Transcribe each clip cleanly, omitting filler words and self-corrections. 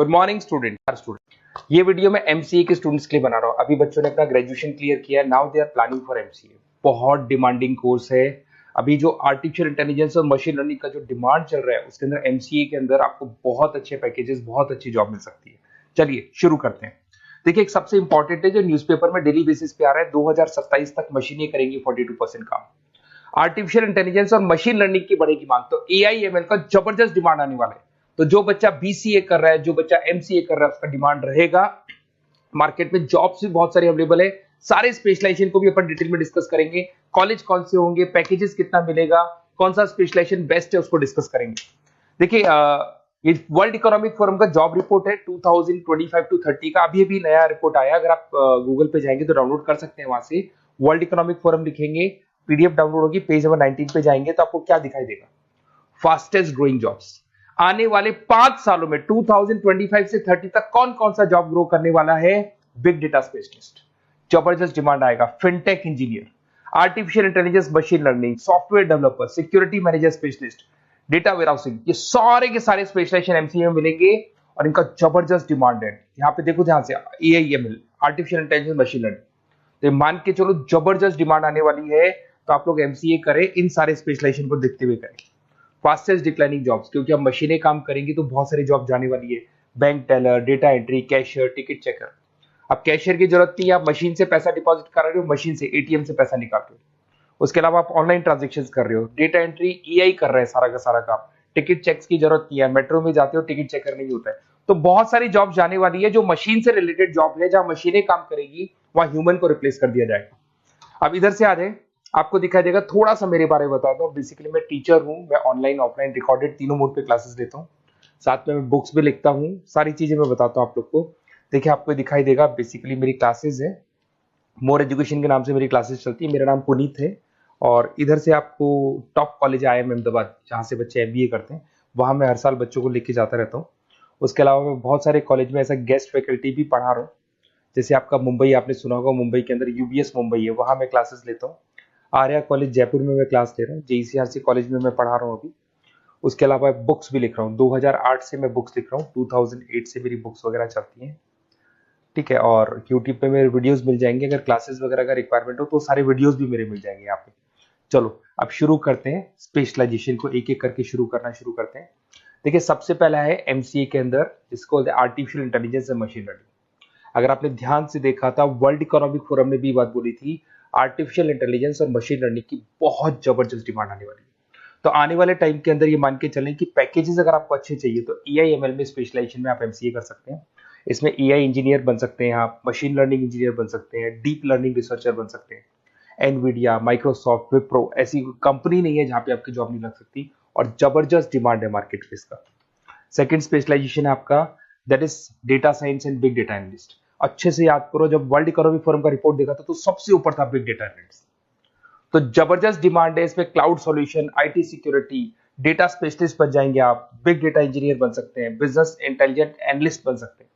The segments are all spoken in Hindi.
Good morning student. ये वीडियो मैं एमसीए के स्टूडेंट्स के लिए बना रहा हूँ। अभी बच्चों ने अपना ग्रेजुएशन क्लियर किया, now they are planning for MCA. बहुत डिमांडिंग कोर्स है। अभी जो आर्टिफिशियल इंटेलिजेंस और मशीन लर्निंग का जो डिमांड चल रहा है उसके अंदर एमसीए के अंदर आपको बहुत अच्छे पैकेजेस, बहुत अच्छी जॉब मिल सकती है। चलिए शुरू करते हैं। देखिए, एक सबसे इंपॉर्टेंट है जो न्यूज़पेपर में डेली बेसिस पे आ रहा है, 2027 तक मशीनें करेंगी 42% काम। आर्टिफिशियल इंटेलिजेंस और मशीन लर्निंग की बढ़ेगी मांग, तो एआई एमएल का जबरदस्त डिमांड आने वाला है। तो जो बच्चा बीसीए कर रहा है, जो बच्चा एमसीए कर रहा है, उसका डिमांड रहेगा। मार्केट में जॉब्स भी बहुत सारे अवेलेबल है। सारे स्पेशलाइजेशन को भी अपन डिटेल में डिस्कस करेंगे। कॉलेज कौन से होंगे, पैकेजेस कितना मिलेगा, कौन सा स्पेशलाइजेशन बेस्ट है, उसको डिस्कस करेंगे। देखिए, ये वर्ल्ड इकोनॉमिक फोरम का जॉब रिपोर्ट है 2025 टू 30 का। अभी अभी नया रिपोर्ट आया, अगर आप गूगल पे जाएंगे तो डाउनलोड कर सकते हैं। वहां से वर्ल्ड इकोनॉमिक फोरम लिखेंगे, पीडीएफ डाउनलोड होगी, पेज नंबर 19 पे जाएंगे तो आपको क्या दिखाई देगा, फास्टेस्ट ग्रोइंग जॉब्स। आने वाले 5 सालों में 2025 से 30 तक कौन कौन सा जॉब ग्रो करने वाला है। बिग डेटा स्पेशलिस्ट, जबरदस्त डिमांड आएगा। Fintech engineer, artificial intelligence machine learning, software developer, security manager specialist, data warehousing, ये सारे के सारे स्पेशलाइजेशन एमसीए में मिलेंगे और इनका जबरदस्त डिमांड है। यहाँ पे देखो, ध्यान से, AIML, artificial intelligence machine learning, तो मान के चलो जबरदस्त डिमांड आने वाली है। तो आप लोग एमसीए करें, इन सारे स्पेशलाइजेशन को देखते हुए करें। फास्टेस्ट डिक्लाइनिंग जॉब्स, क्योंकि अब मशीनें काम करेंगी तो बहुत सारी जॉब जाने वाली है। Bank teller, data entry, cashier, ticket checker. अब कैशियर की जरूरत नहीं है, आप मशीन से पैसा डिपॉजिट कर रहे हो, मशीन से एटीएम से पैसा निकाल रहे हो। उसके अलावा आप ऑनलाइन ट्रांजेक्शन कर रहे हो। डेटा एंट्री एआई कर रहा है सारा का सारा काम। टिकट चेक्स की जरूरत नहीं है, मेट्रो में जाते हो टिकट चेकर नहीं होता है। तो बहुत सारी जॉब जाने वाली है जो मशीन से रिलेटेड जॉब है, जहां मशीनें काम करेगी वहां ह्यूमन को रिप्लेस कर दिया जाएगा। अब इधर से आ जाए, आपको दिखाई देगा। थोड़ा सा मेरे बारे में बता दो। बेसिकली मैं टीचर हूं, मैं ऑनलाइन ऑफलाइन रिकॉर्डेड तीनों मोड पे क्लासेस लेता हूं। साथ में मैं बुक्स भी लिखता हूं, सारी चीजें मैं बताता हूं आप लोग को। देखिए, आपको दिखाई देगा, बेसिकली मेरी क्लासेस है, मोर एजुकेशन के नाम से मेरी क्लासेस चलती है। मेरा नाम पुनीत है और इधर से आपको टॉप कॉलेज IIM अहमदाबाद, जहाँ से बच्चे MBA करते हैं, वहां मैं हर साल बच्चों को लेके जाता रहता हूँ। उसके अलावा मैं बहुत सारे कॉलेज में ऐसा गेस्ट फैकल्टी भी पढ़ा रहा हूँ। जैसे आपका मुंबई, आपने सुना होगा, मुंबई के अंदर यूबीएस मुंबई है, वहां मैं क्लासेस लेता हूँ। आर्या कॉलेज जयपुर में मैं क्लास ले रहा हूँ। JECRC कॉलेज में मैं पढ़ा रहा हूँ अभी। उसके अलावा बुक्स भी लिख रहा हूँ। 2008 से मैं बुक्स लिख रहा हूँ, 2008 से मेरी बुक्स वगैरह चलती हैं। ठीक है, और यूट्यूब पे मेरे वीडियोस मिल जाएंगे। अगर क्लासेस वगैरह का रिक्वायरमेंट हो तो सारे वीडियोस भी मेरे मिल जाएंगे यहाँ पे। चलो अब शुरू करते हैं, स्पेशलाइजेशन को एक एक करके शुरू करते हैं। देखिए, सबसे पहला है एमसीए के अंदर, जिसको artificial intelligence and machine learning. अगर आपने ध्यान से देखा था, वर्ल्ड इकोनॉमिक फोरम ने भी बात बोली थी, आर्टिफिशियल इंटेलिजेंस और मशीन लर्निंग की बहुत जबरदस्त डिमांड आने वाली है। तो आने वाले टाइम के अंदर ये मान के चलें कि पैकेजेस अगर आपको अच्छे चाहिए तो एआईएमएल में स्पेशलाइजेशन में आप एमसीए कर सकते हैं। इसमें एआई इंजीनियर बन सकते हैं, आप मशीन लर्निंग इंजीनियर बन सकते हैं, डीप लर्निंग रिसर्चर बन सकते हैं। एनवीडिया, माइक्रोसॉफ्ट, विप्रो, ऐसी कंपनी नहीं है जहां पे आपकी जॉब नहीं लग सकती, और जबरदस्त डिमांड है मार्केट पे इसका। सेकंड स्पेशलाइजेशन है आपका, that is data science and big data analyst. अच्छे से याद करो, जब वर्ल्ड इकोनॉमिक फोरम का रिपोर्ट देखा था तो सबसे ऊपर था बिग डेटा एनालिस्ट। तो जबरदस्त डिमांड है इसमें। Cloud solution, IT security, data specialist बन जाएंगे आप, बिग डेटा इंजीनियर बन सकते हैं, बिजनेस इंटेलिजेंट एनालिस्ट बन सकते हैं।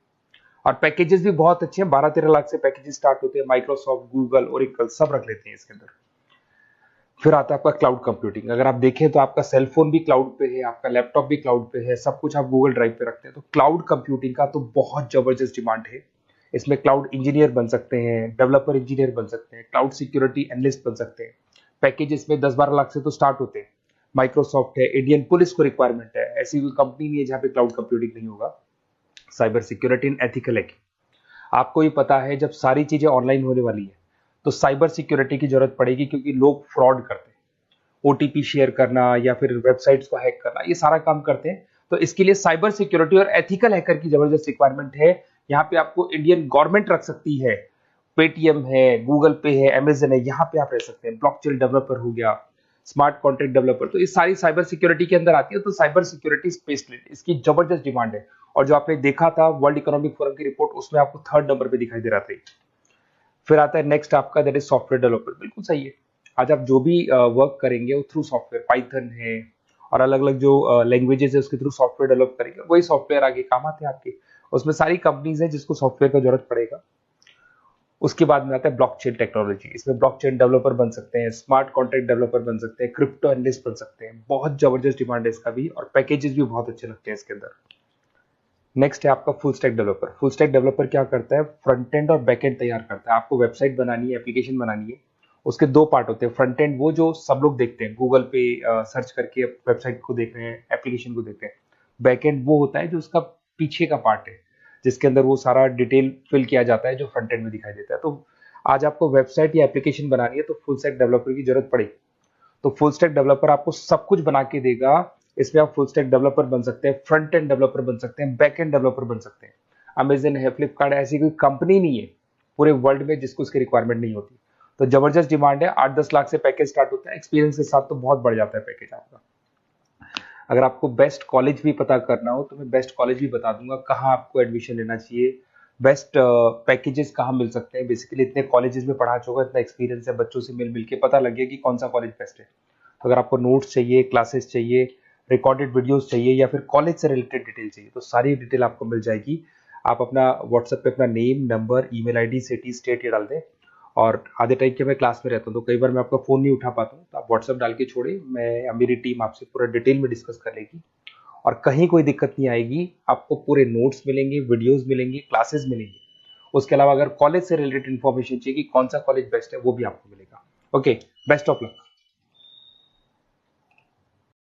और पैकेजेस भी बहुत अच्छे हैं, 12-13 लाख से पैकेजेस स्टार्ट होते हैं। माइक्रोसॉफ्ट, गूगल, ओरेकल सब रख लेते हैं इसके अंदर। फिर आता है आपका क्लाउड कंप्यूटिंग। अगर आप देखें तो आपका सेलफोन भी क्लाउड पे है, आपका लैपटॉप भी क्लाउड पे है, सब कुछ आप गूगल ड्राइव पे रखते हैं। तो क्लाउड कंप्यूटिंग का तो बहुत जबरदस्त डिमांड है। इसमें क्लाउड इंजीनियर बन सकते हैं, डेवलपर इंजीनियर बन सकते हैं, क्लाउड सिक्योरिटी एनालिस्ट बन सकते हैं। पैकेज इसमें 10-12 लाख से तो स्टार्ट होते हैं। माइक्रोसॉफ्ट है, इंडियन पुलिस को रिक्वायरमेंट है, ऐसी कोई कंपनी नहीं है जहां पे क्लाउड कंप्यूटिंग नहीं होगा। Cyber security and ethical hacking, आपको ही पता है जब सारी चीजें ऑनलाइन होने वाली है तो साइबर सिक्योरिटी की जरूरत पड़ेगी, क्योंकि लोग फ्रॉड करते हैं। ओटीपी शेयर करना या फिर वेबसाइट्स को हैक करना, ये सारा काम करते हैं। तो इसके लिए साइबर सिक्योरिटी और एथिकल हैकर की जबरदस्त रिक्वायरमेंट है। यहाँ पे आपको इंडियन गवर्नमेंट रख सकती है, पेटीएम है, गूगल पे है, अमेजन है, यहाँ पे आप रह सकते हैं। ब्लॉकचेन डेवलपर हो गया, स्मार्ट कॉन्ट्रैक्ट डेवलपर, तो ये सारी साइबर सिक्योरिटी के अंदर आती है। तो साइबर सिक्योरिटी स्पेशलिस्ट, इसकी जबरदस्त डिमांड है। और जो आपने देखा था वर्ल्ड इकोनॉमिक फोरम की रिपोर्ट, उसमें आपको 3rd नंबर पे दिखाई दे रहा था। फिर आता है नेक्स्ट आपका, दैट इज सॉफ्टवेयर डेवलपर। बिल्कुल सही है, आज आप जो भी वर्क करेंगे वो थ्रू सॉफ्टवेयर, पाइथन है और अलग अलग जो लैंग्वेजेस है उसके थ्रू सॉफ्टवेयर डेवलप करेंगे, वही सॉफ्टवेयर आगे काम आते हैं आपके। उसमें सारी कंपनीज है जिसको सॉफ्टवेयर का जरूरत पड़ेगा। उसके बाद में आता है ब्लॉकचेन टेक्नोलॉजी। इसमें ब्लॉकचेन डेवलपर बन सकते हैं, स्मार्ट कॉन्ट्रैक्ट डेवलपर बन सकते हैं, क्रिप्टो एनालिस्ट बन सकते हैं। बहुत जबरदस्त डिमांड है इसका भी, और पैकेजेस भी बहुत अच्छे लगते हैं इसके अंदर। नेक्स्ट है आपका full stack developer. Full stack developer क्या करता है, फ्रंट एंड और बैक एंड तैयार करता है। आपको वेबसाइट बनानी है, एप्लीकेशन बनानी है, उसके दो पार्ट होते हैं। फ्रंट एंड वो जो सब लोग देखते हैं, गूगल पे सर्च करके वेबसाइट को देख रहे हैं, एप्लीकेशन को देख रहे हैं। बैक एंड वो होता है जो उसका पीछे का पार्ट है, जिसके अंदर वो सारा डिटेल फिल किया जाता है जो फ्रंट एंड में दिखाई देता है। तो आज आपको वेबसाइट या एप्लीकेशन बनानी है तो फुल स्टैक डेवलपर की जरूरत पड़ेगी। तो फुल स्टैक डेवलपर आपको सब कुछ बना के देगा। इसमें आप फुल स्टैक डेवलपर बन सकते हैं, फ्रंट एंड डेवलपर बन सकते हैं, बैक एंड डेवलपर बन सकते हैं। अमेजन है, फ्लिपकार्ट, ऐसी कोई कंपनी नहीं है पूरे वर्ल्ड में जिसको उसकी रिक्वायरमेंट नहीं होती। तो जबरदस्त डिमांड है, 8-10 लाख से पैकेज स्टार्ट होता है, एक्सपीरियंस के साथ तो बहुत बढ़ जाता है पैकेज आपका। अगर आपको बेस्ट कॉलेज भी पता करना हो तो मैं बेस्ट कॉलेज भी बता दूंगा, कहाँ आपको एडमिशन लेना चाहिए, बेस्ट पैकेजेस कहाँ मिल सकते हैं। बेसिकली इतने कॉलेजेस में पढ़ा चुका, इतना एक्सपीरियंस है, बच्चों से मिल मिल के पता लग गया कि कौन सा कॉलेज बेस्ट है। तो अगर आपको नोट्स चाहिए, क्लासेस चाहिए, रिकॉर्डेड वीडियोस चाहिए या फिर कॉलेज से रिलेटेड डिटेल चाहिए तो सारी डिटेल आपको मिल जाएगी। आप अपना व्हाट्सएप पे अपना name, number, email ID, city, state ये डाल दें। और आधे टाइम के मैं क्लास में रहता हूँ तो कई बार मैं आपका फ़ोन नहीं उठा पाता हूँ, तो आप व्हाट्सएप डाल के छोड़े, मैं या मेरी टीम आपसे पूरा डिटेल में डिस्कस कर लेगी। और कहीं कोई दिक्कत नहीं आएगी, आपको पूरे नोट्स मिलेंगे, वीडियोस मिलेंगे, क्लासेस मिलेंगे। उसके अलावा अगर कॉलेज से रिलेटेड इन्फॉर्मेशन चाहिए कि कौन सा कॉलेज बेस्ट है वो भी आपको मिलेगा। Okay, best of luck.